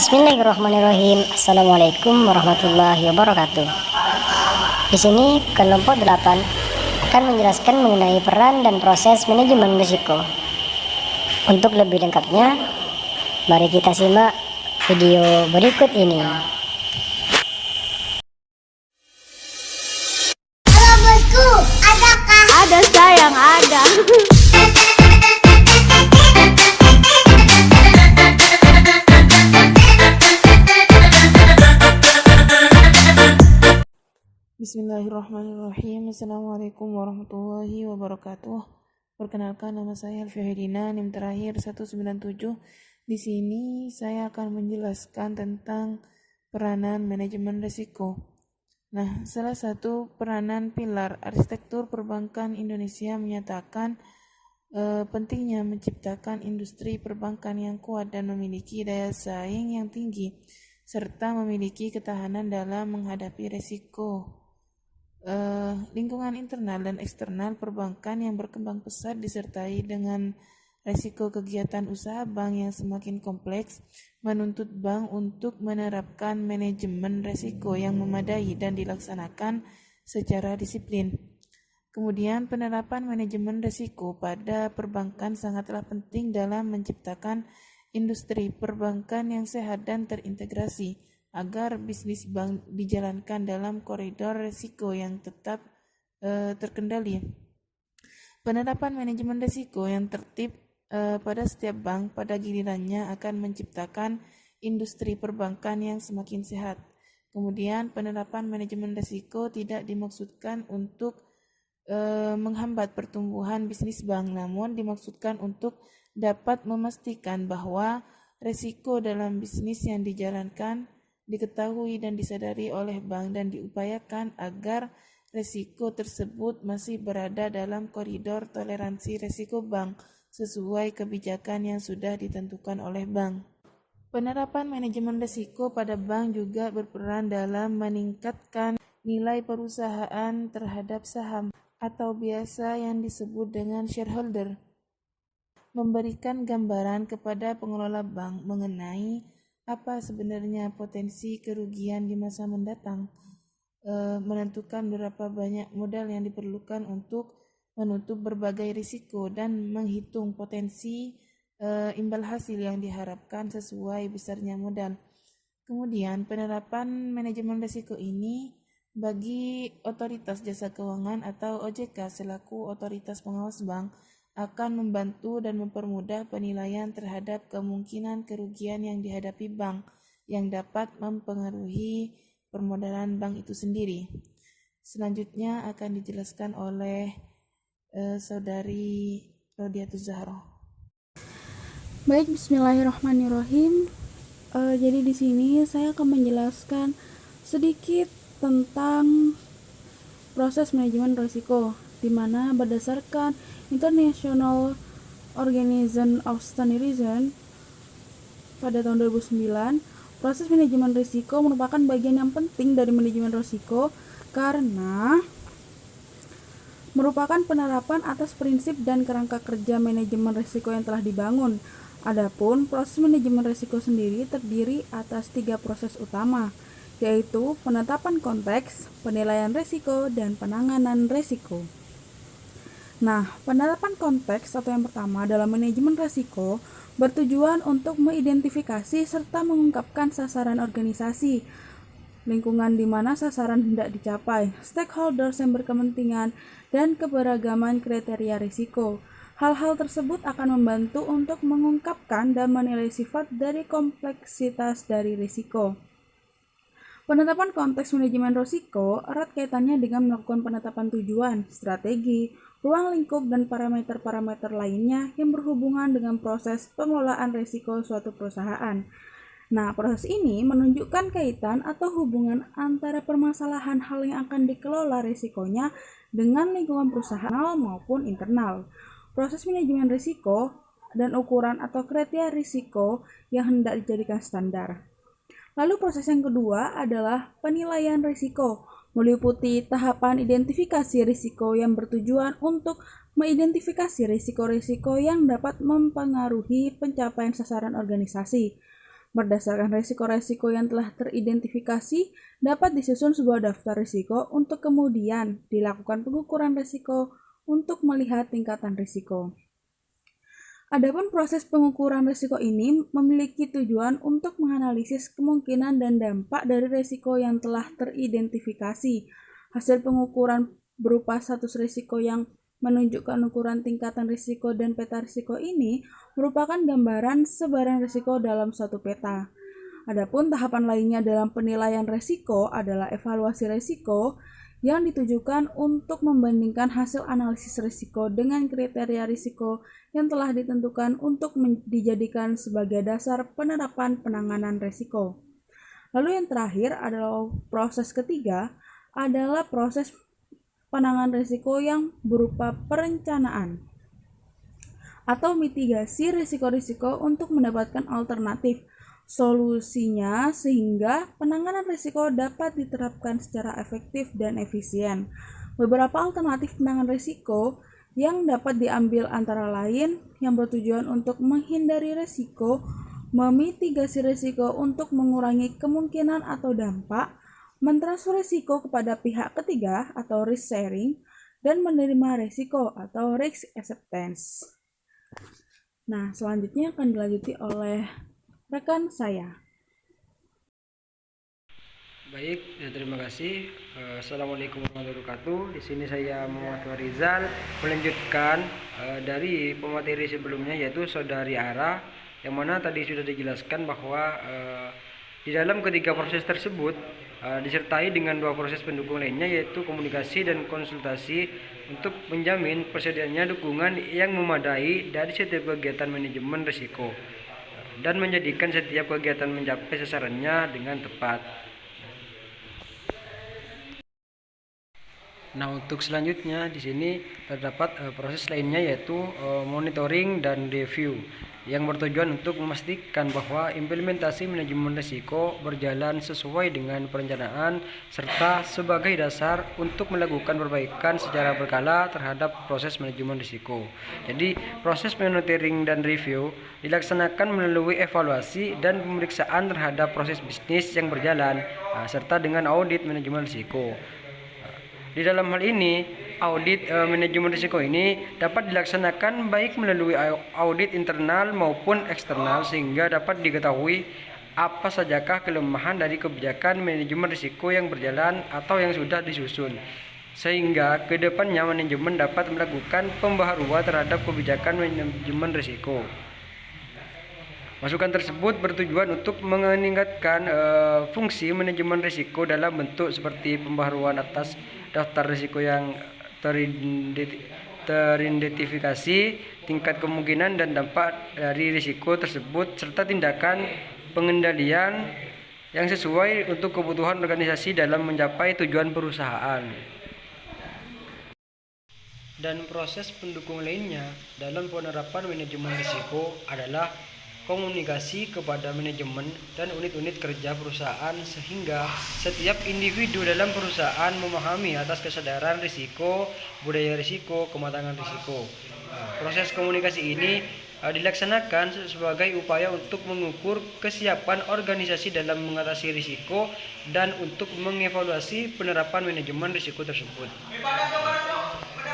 Bismillahirrahmanirrahim. Assalamualaikum warahmatullahi wabarakatuh. Di sini kelompok 8 akan menjelaskan mengenai peran dan proses manajemen risiko. Untuk lebih lengkapnya, mari kita simak video berikut ini. Halo bosku, adakah? Ada sayang, ada. Bismillahirrahmanirrahim. Assalamualaikum warahmatullahi wabarakatuh. Perkenalkan, nama saya Alfia Hedina, NIM terakhir 197. Di sini saya akan menjelaskan tentang peranan manajemen risiko. Nah, salah satu peranan pilar arsitektur perbankan Indonesia menyatakan pentingnya menciptakan industri perbankan yang kuat dan memiliki daya saing yang tinggi, serta memiliki ketahanan dalam menghadapi risiko. Lingkungan internal dan eksternal perbankan yang berkembang pesat disertai dengan risiko kegiatan usaha bank yang semakin kompleks menuntut bank untuk menerapkan manajemen risiko yang memadai dan dilaksanakan secara disiplin. Kemudian penerapan manajemen risiko pada perbankan sangatlah penting dalam menciptakan industri perbankan yang sehat dan terintegrasi, agar bisnis bank dijalankan dalam koridor risiko yang tetap terkendali. Penerapan manajemen risiko yang tertib pada setiap bank pada gilirannya akan menciptakan industri perbankan yang semakin sehat. Kemudian penerapan manajemen risiko tidak dimaksudkan untuk menghambat pertumbuhan bisnis bank, namun dimaksudkan untuk dapat memastikan bahwa risiko dalam bisnis yang dijalankan diketahui dan disadari oleh bank dan diupayakan agar risiko tersebut masih berada dalam koridor toleransi risiko bank sesuai kebijakan yang sudah ditentukan oleh bank. Penerapan manajemen risiko pada bank juga berperan dalam meningkatkan nilai perusahaan terhadap saham atau biasa yang disebut dengan shareholder, memberikan gambaran kepada pengelola bank mengenai apa sebenarnya potensi kerugian di masa mendatang, menentukan berapa banyak modal yang diperlukan untuk menutup berbagai risiko, dan menghitung potensi imbal hasil yang diharapkan sesuai besarnya modal. Kemudian penerapan manajemen risiko ini bagi Otoritas Jasa Keuangan atau OJK selaku otoritas pengawas bank akan membantu dan mempermudah penilaian terhadap kemungkinan kerugian yang dihadapi bank yang dapat mempengaruhi permodalan bank itu sendiri. Selanjutnya akan dijelaskan oleh Saudari Rodiatus Zahro. Baik, bismillahirrahmanirrahim. Jadi di sini saya akan menjelaskan sedikit tentang proses manajemen risiko, di mana berdasarkan International Organization of Standardization pada tahun 2009, proses manajemen risiko merupakan bagian yang penting dari manajemen risiko karena merupakan penerapan atas prinsip dan kerangka kerja manajemen risiko yang telah dibangun. Adapun proses manajemen risiko sendiri terdiri atas 3 proses utama, yaitu penetapan konteks, penilaian risiko, dan penanganan risiko. Nah, penerapan konteks atau yang pertama dalam manajemen risiko bertujuan untuk mengidentifikasi serta mengungkapkan sasaran organisasi, lingkungan di mana sasaran hendak dicapai, stakeholders yang berkepentingan, dan keberagaman kriteria risiko. Hal-hal tersebut akan membantu untuk mengungkapkan dan menilai sifat dari kompleksitas dari risiko. Penetapan konteks manajemen risiko erat kaitannya dengan melakukan penetapan tujuan, strategi, ruang lingkup, dan parameter-parameter lainnya yang berhubungan dengan proses pengelolaan risiko suatu perusahaan. Nah, proses ini menunjukkan kaitan atau hubungan antara permasalahan hal yang akan dikelola risikonya dengan lingkungan perusahaan maupun internal. Proses manajemen risiko dan ukuran atau kriteria risiko yang hendak dijadikan standar. Lalu proses yang kedua adalah penilaian risiko, meliputi tahapan identifikasi risiko yang bertujuan untuk mengidentifikasi risiko-risiko yang dapat mempengaruhi pencapaian sasaran organisasi. Berdasarkan risiko-risiko yang telah teridentifikasi, dapat disusun sebuah daftar risiko untuk kemudian dilakukan pengukuran risiko untuk melihat tingkatan risiko. Adapun proses pengukuran risiko ini memiliki tujuan untuk menganalisis kemungkinan dan dampak dari risiko yang telah teridentifikasi. Hasil pengukuran berupa status risiko yang menunjukkan ukuran tingkatan risiko dan peta risiko ini merupakan gambaran sebaran risiko dalam suatu peta. Adapun tahapan lainnya dalam penilaian risiko adalah evaluasi risiko yang ditujukan untuk membandingkan hasil analisis risiko dengan kriteria risiko yang telah ditentukan untuk dijadikan sebagai dasar penerapan penanganan risiko. Lalu yang terakhir adalah proses ketiga adalah proses penanganan risiko yang berupa perencanaan atau mitigasi risiko-risiko untuk mendapatkan alternatif solusinya sehingga penanganan risiko dapat diterapkan secara efektif dan efisien. Beberapa alternatif penanganan risiko yang dapat diambil antara lain yang bertujuan untuk menghindari risiko, memitigasi risiko untuk mengurangi kemungkinan atau dampak, mentransfer risiko kepada pihak ketiga atau risk sharing, dan menerima risiko atau risk acceptance. Nah, selanjutnya akan dilanjuti oleh rekan saya. Baik, terima kasih. Assalamualaikum warahmatullahi wabarakatuh. Di sini saya Muhammad Warizal melanjutkan dari pemateri sebelumnya, yaitu saudari Ara, yang mana tadi sudah dijelaskan bahwa di dalam ketiga proses tersebut disertai dengan dua proses pendukung lainnya, yaitu komunikasi dan konsultasi untuk menjamin persediaannya dukungan yang memadai dari setiap kegiatan manajemen risiko dan menjadikan setiap kegiatan mencapai sasarannya dengan tepat. Nah, untuk selanjutnya di sini terdapat proses lainnya, yaitu monitoring dan review yang bertujuan untuk memastikan bahwa implementasi manajemen risiko berjalan sesuai dengan perencanaan serta sebagai dasar untuk melakukan perbaikan secara berkala terhadap proses manajemen risiko. Jadi, proses monitoring dan review dilaksanakan melalui evaluasi dan pemeriksaan terhadap proses bisnis yang berjalan serta dengan audit manajemen risiko. Di dalam hal ini, audit manajemen risiko ini dapat dilaksanakan baik melalui audit internal maupun eksternal sehingga dapat diketahui apa sajakah kelemahan dari kebijakan manajemen risiko yang berjalan atau yang sudah disusun, sehingga ke depannya manajemen dapat melakukan pembaharuan terhadap kebijakan manajemen risiko. Masukan tersebut bertujuan untuk meningkatkan fungsi manajemen risiko dalam bentuk seperti pembaharuan atas daftar risiko yang teridentifikasi, tingkat kemungkinan dan dampak dari risiko tersebut, serta tindakan pengendalian yang sesuai untuk kebutuhan organisasi dalam mencapai tujuan perusahaan. Dan proses pendukung lainnya dalam penerapan manajemen risiko adalah komunikasi kepada manajemen dan unit-unit kerja perusahaan sehingga setiap individu dalam perusahaan memahami atas kesadaran risiko, budaya risiko, kematangan risiko. Proses komunikasi ini dilaksanakan sebagai upaya untuk mengukur kesiapan organisasi dalam mengatasi risiko dan untuk mengevaluasi penerapan manajemen risiko tersebut.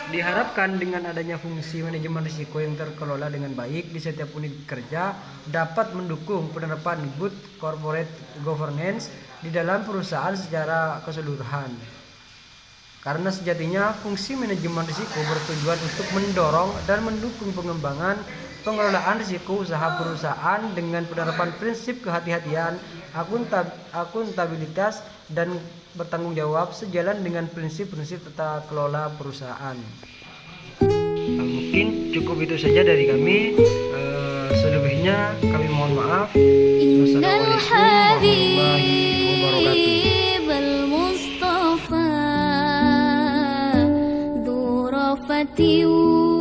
Diharapkan dengan adanya fungsi manajemen risiko yang terkelola dengan baik di setiap unit kerja dapat mendukung penerapan good corporate governance di dalam perusahaan secara keseluruhan. Karena sejatinya fungsi manajemen risiko bertujuan untuk mendorong dan mendukung pengembangan pengelolaan risiko usaha perusahaan dengan penerapan prinsip kehati-hatian, akuntabilitas, dan bertanggung jawab sejalan dengan prinsip-prinsip tata kelola perusahaan. Mungkin cukup itu saja dari kami. Selebihnya kami mohon maaf. Wassalamualaikum warahmatullahi wabarakatuh.